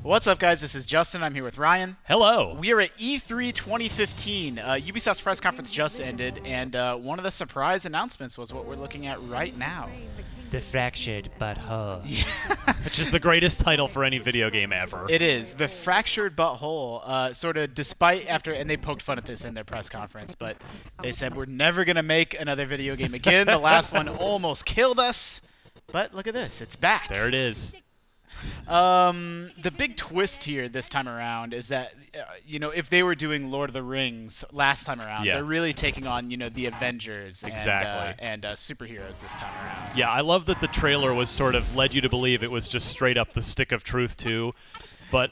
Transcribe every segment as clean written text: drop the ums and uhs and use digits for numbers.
What's up, guys? This is Justin. I'm here with Ryan. Hello. We are at E3 2015. Ubisoft's press conference just ended, and one of the surprise announcements was what we're looking at right now. The Fractured Butthole. Which is the greatest title for any video game ever. It is. The Fractured Butthole, sort of despite after, and they poked fun at this in their press conference, but they said we're never going to make another video game again. The last one almost killed us, but look at this. It's back. There it is. The big twist here this time around is that, you know, if they were doing Lord of the Rings last time around, they're really taking on, you know, the Avengers and superheroes this time around. Yeah, I love that the trailer was sort of led you to believe it was just straight up the stick of truth, too. But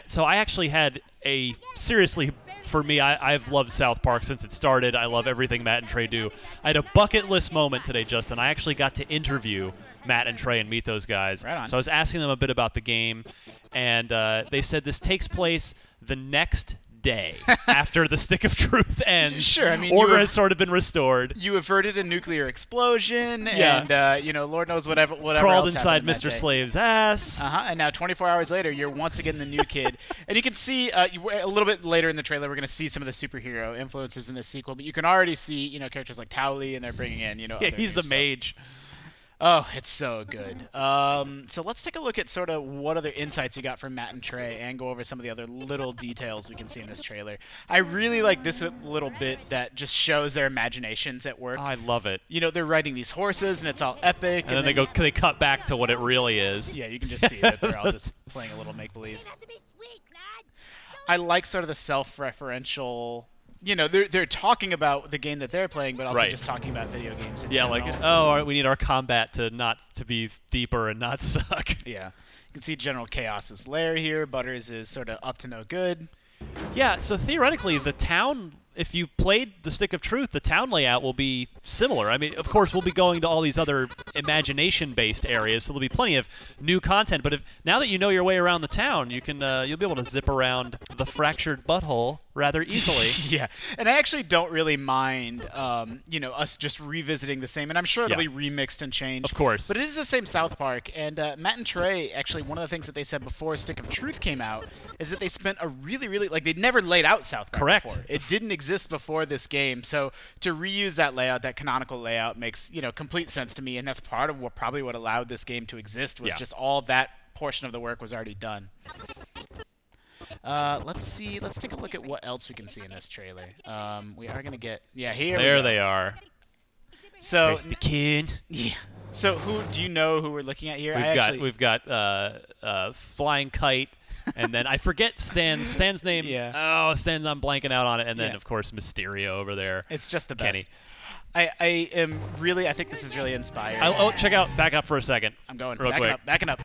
so I actually had a, seriously, for me, I've loved South Park since it started. I love everything Matt and Trey do. I had a bucket list moment today, Justin. I actually got to interview Matt and Trey and meet those guys. Right on. So I was asking them a bit about the game, and they said this takes place the next day after the Stick of Truth ends. Sure, I mean, order has sort of been restored. You averted a nuclear explosion, and you know, Lord knows whatever crawled else inside Mr. Mr. Slave's ass. And now 24 hours later, you're once again the new kid. And you can see a little bit later in the trailer, we're going to see some of the superhero influences in this sequel. But you can already see, you know, characters like Towley, and they're bringing in, you know, yeah, he's the mage. Oh, it's so good. So let's take a look at sort of what other insights you got from Matt and Trey and go over some of the other little details we can see in this trailer. I really like this little bit that just shows their imaginations at work. Oh, I love it. You know, they're riding these horses, and it's all epic. And then they cut back to what it really is. Yeah, you can just see that they're all just playing a little make-believe. I like sort of the self-referential... You know, they're talking about the game that they're playing, but also just talking about video games in general. Like, oh, we need our combat to be deeper and not suck. Yeah. You can see General Chaos's lair here. Butters is sort of up to no good. Yeah, so theoretically, the town, if you played the Stick of Truth, the town layout will be similar. I mean, of course, we'll be going to all these other imagination-based areas, so there'll be plenty of new content. But now that you know your way around the town, you can you'll be able to zip around the Fractured Butthole rather easily. Yeah, and I actually don't really mind, you know, us just revisiting the same. And I'm sure it'll be remixed and changed. Of course. But it is the same South Park. And Matt and Trey, actually, one of the things that they said before Stick of Truth came out is that they spent a really, like, they'd never laid out South Park before. It didn't exist before this game. So to reuse that layout, that canonical layout, makes, you know, complete sense to me. And that's part of what probably what allowed this game to exist was just all that portion of the work was already done. Let's see. Let's take a look at what else we can see in this trailer. We are gonna get here. There they are. So there's the kid. Yeah. So who do you know who we're looking at here? We've got Flying Kite, and then I forget Stan's name. Yeah. Oh, Stan's, I'm blanking out on it, and then of course Mysterio over there. It's just the Kenny. best. I think this is really inspired. Back up for a second. I'm going. Real quick. Backing up.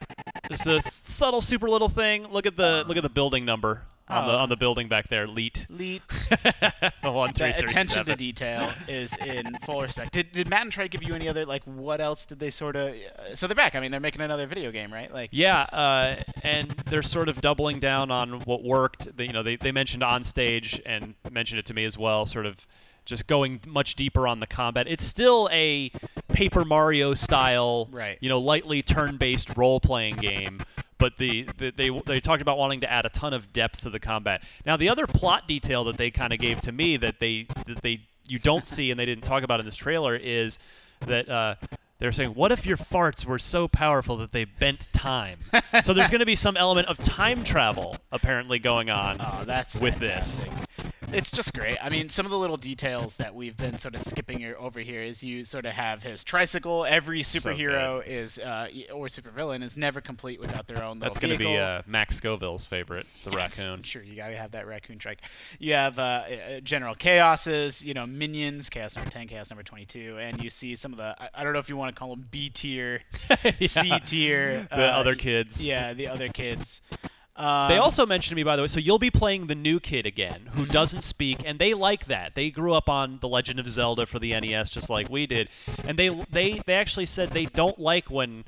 Just a subtle, super little thing. Look at the building number on the building back there. Leet. 1337. Attention to detail is in full respect. Did Matt and Trey give you any other, like, what else did they sort of? So they're back. I mean, they're making another video game, right? Like. Yeah, and they're sort of doubling down on what worked. They mentioned on stage and mentioned it to me as well. Sort of. Just going much deeper on the combat. It's still a Paper Mario style, you know, lightly turn-based role-playing game, but they talked about wanting to add a ton of depth to the combat. Now, the other plot detail that they kind of gave to me that you don't see and they didn't talk about in this trailer is that they're saying, what if your farts were so powerful that they bent time? So there's going to be some element of time travel apparently going on with this. It's just great. I mean, some of the little details that we've been sort of skipping over here is you sort of have his tricycle. Every superhero is or supervillain is never complete without their own little That's going to be Max Scoville's favorite, the raccoon. Sure, you got to have that raccoon trike. You have General Chaos's, you know, minions, Chaos number 10, Chaos number 22, and you see some of the, I don't know if you want to call them B tier, C tier. The other kids. Yeah, the other kids. They also mentioned to me, by the way, so you'll be playing the new kid again, who doesn't speak, and they like that. They grew up on The Legend of Zelda for the NES, just like we did, and they actually said they don't like when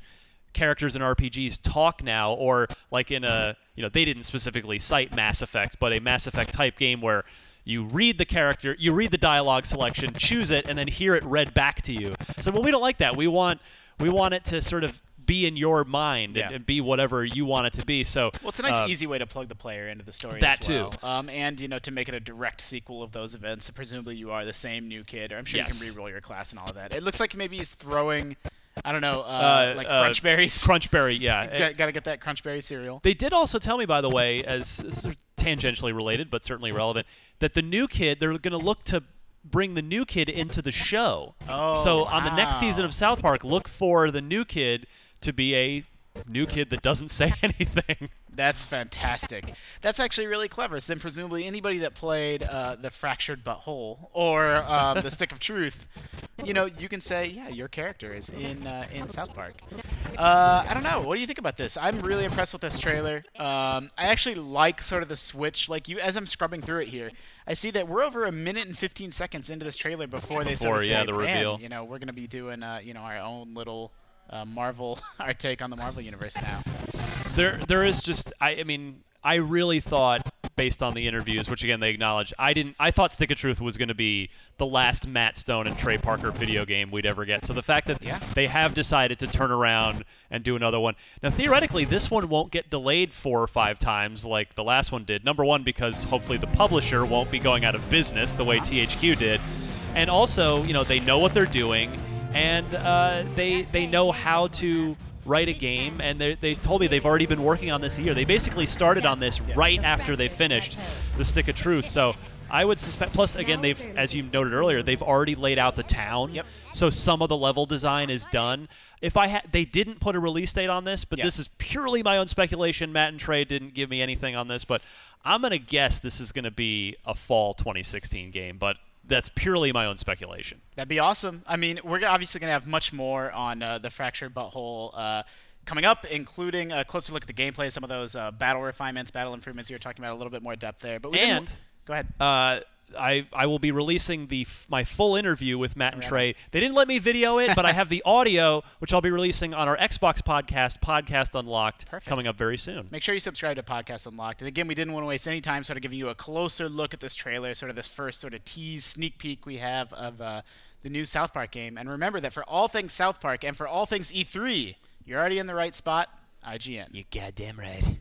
characters in RPGs talk now, or like in a, you know, they didn't specifically cite Mass Effect, but a Mass Effect type game where you read the character, you read the dialogue selection, choose it, and then hear it read back to you. So, well, we don't like that. We want it to sort of be in your mind and be whatever you want it to be. So well, it's a nice easy way to plug the player into the story that as well. too. And to make it a direct sequel of those events. So presumably you are the same new kid, or I'm sure you can re-roll your class and all of that. It looks like maybe he's throwing, I don't know, like Crunchberries. Crunchberry, yeah. Got to get that Crunchberry cereal. They did also tell me, by the way, as tangentially related but certainly relevant, that the new kid, they're going to look to bring the new kid into the show. Oh, so on the next season of South Park, look for the new kid to be a new kid that doesn't say anything. That's fantastic. That's actually really clever. So then presumably anybody that played the Fractured Butthole or the Stick of Truth, you can say, yeah, your character is in South Park. I don't know. What do you think about this? I'm really impressed with this trailer. I actually like sort of the switch. Like as I'm scrubbing through it here, I see that we're over 1 minute and 15 seconds into this trailer before they sort of say, the reveal. Man, we're going to be doing our own little Marvel, our take on the Marvel universe now. There is just, I mean, I really thought, based on the interviews, which again they acknowledge, I thought Stick of Truth was going to be the last Matt Stone and Trey Parker video game we'd ever get. So the fact that they have decided to turn around and do another one. Now, theoretically, this one won't get delayed 4 or 5 times like the last one did. Number one, because hopefully the publisher won't be going out of business the way THQ did. And also, they know what they're doing, and they know how to write a game, and they told me they've already been working on this a year. They basically started on this right after they finished the Stick of Truth. So I would suspect, plus again, they've, as you noted earlier, they've already laid out the town. So some of the level design is done. They didn't put a release date on this, but this is purely my own speculation. Matt and Trey didn't give me anything on this, but I'm going to guess this is going to be a fall 2016 game, but that's purely my own speculation. That'd be awesome. I mean, we're obviously going to have much more on the Fractured Butthole coming up, including a closer look at the gameplay, some of those battle refinements, battle improvements you were talking about, a little bit more depth there. But go ahead. I will be releasing my full interview with Matt and Trey. They didn't let me video it, but I have the audio, which I'll be releasing on our Xbox podcast, Podcast Unlocked, coming up very soon. Make sure you subscribe to Podcast Unlocked. And again, we didn't want to waste any time sort of giving you a closer look at this trailer, sort of this first sort of tease, sneak peek we have of the new South Park game. And remember that for all things South Park and for all things E3, you're already in the right spot, IGN. You're goddamn right.